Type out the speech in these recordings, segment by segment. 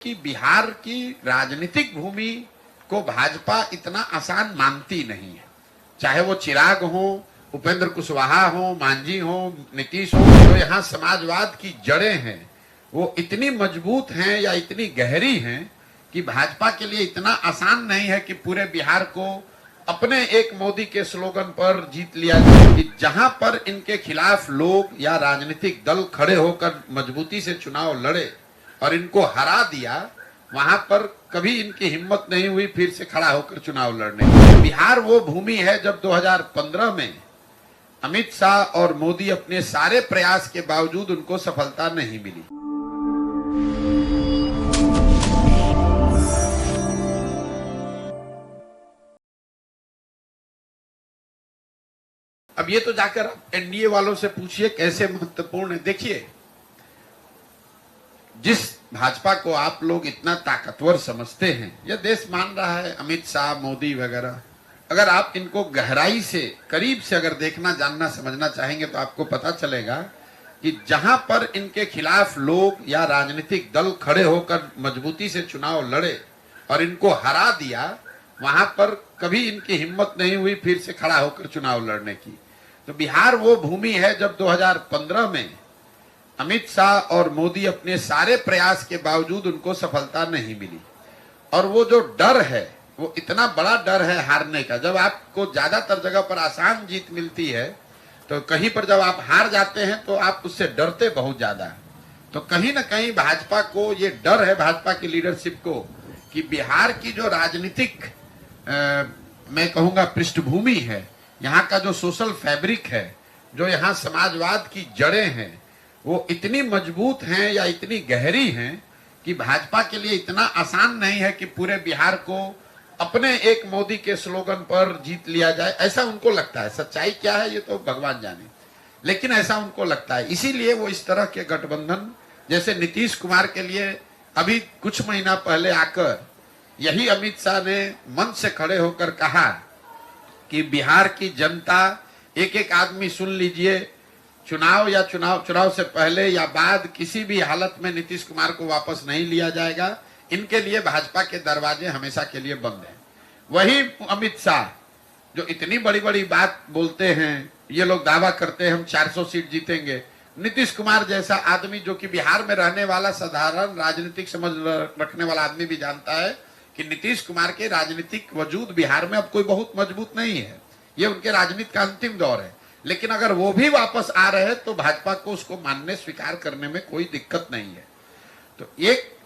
कि बिहार की राजनीतिक भूमि को भाजपा इतना आसान मानती नहीं है। चाहे वो चिराग हो, उपेंद्र कुशवाहा हो, मांझी हो, नीतीश हो, तो यहाँ समाजवाद की जड़ें हैं वो इतनी मजबूत हैं या इतनी गहरी हैं कि भाजपा के लिए इतना आसान नहीं है कि पूरे बिहार को अपने एक मोदी के स्लोगन पर जीत लिया जाए। कि जहां पर इनके खिलाफ लोग या राजनीतिक दल खड़े होकर मजबूती से चुनाव लड़े और इनको हरा दिया, वहां पर कभी इनकी हिम्मत नहीं हुई फिर से खड़ा होकर चुनाव लड़ने। बिहार वो भूमि है जब 2015 में अमित शाह और मोदी अपने सारे प्रयास के बावजूद उनको सफलता नहीं मिली। अब ये तो जाकर एनडीए वालों से पूछिए कैसे महत्वपूर्ण है। देखिए, जिस भाजपा को आप लोग इतना ताकतवर समझते हैं, यह देश मान रहा है, अमित शाह, मोदी वगैरह, अगर आप इनको गहराई से, करीब से अगर देखना, जानना, समझना चाहेंगे तो आपको पता चलेगा कि जहां पर इनके खिलाफ लोग या राजनीतिक दल खड़े होकर मजबूती से चुनाव लड़े और इनको हरा दिया, वहां पर कभी इनकी हिम्मत नहीं हुई फिर से खड़ा होकर चुनाव लड़ने की। तो बिहार वो भूमि है जब 2015 में अमित शाह और मोदी अपने सारे प्रयास के बावजूद उनको सफलता नहीं मिली। और वो जो डर है, वो इतना बड़ा डर है हारने का। जब आपको ज्यादातर जगह पर आसान जीत मिलती है तो कहीं पर जब आप हार जाते हैं तो आप उससे डरते बहुत ज्यादा है। तो कहीं ना कहीं भाजपा को ये डर है, भाजपा की लीडरशिप को, कि बिहार की जो राजनीतिक मैं कहूंगा पृष्ठभूमि है, यहाँ का जो सोशल फैब्रिक है, जो यहाँ समाजवाद की जड़ें हैं, वो इतनी मजबूत हैं या इतनी गहरी हैं कि भाजपा के लिए इतना आसान नहीं है कि पूरे बिहार को अपने एक मोदी के स्लोगन पर जीत लिया जाए। ऐसा उनको लगता है। सच्चाई क्या है ये तो भगवान जाने, लेकिन ऐसा उनको लगता है। इसीलिए वो इस तरह के गठबंधन, जैसे नीतीश कुमार के लिए अभी कुछ महीना पहले आकर यही अमित शाह ने मंच से खड़े होकर कहा कि बिहार की जनता, एक एक आदमी सुन लीजिए, चुनाव से पहले या बाद किसी भी हालत में नीतीश कुमार को वापस नहीं लिया जाएगा। इनके लिए भाजपा के दरवाजे हमेशा के लिए बंद हैं। वही अमित शाह जो इतनी बड़ी बड़ी बात बोलते हैं, ये लोग दावा करते हैं हम 400 सीट जीतेंगे। नीतीश कुमार जैसा आदमी, जो कि बिहार में रहने वाला साधारण राजनीतिक समझ रखने वाला आदमी, भी जानता है कि नीतीश कुमार के राजनीतिक वजूद बिहार में अब कोई बहुत मजबूत नहीं है। ये उनके राजनीति का अंतिम दौर है। लेकिन अगर वो भी वापस आ रहे हैं तो भाजपा को उसको मानने, स्वीकार करने में कोई दिक्कत नहीं है। तो एक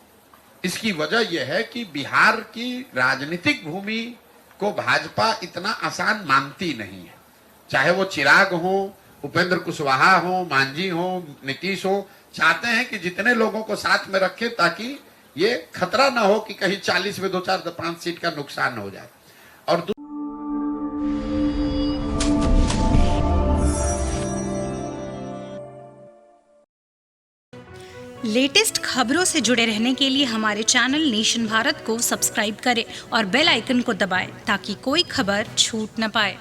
इसकी वजह यह है कि बिहार की राजनीतिक भूमि को भाजपा इतना आसान मानती नहीं है। चाहे वो चिराग हो, उपेंद्र कुशवाहा हो, मांझी हो, नीतीश हो, चाहते हैं कि जितने लोगों को साथ में रखें ताकि ये खतरा ना हो कि कहीं 40 में 2-4-5 सीट का नुकसान हो जाए। और लेटेस्ट खबरों से जुड़े रहने के लिए हमारे चैनल नेशन भारत को सब्सक्राइब करें और बेल आइकन को दबाएं ताकि कोई खबर छूट न पाए।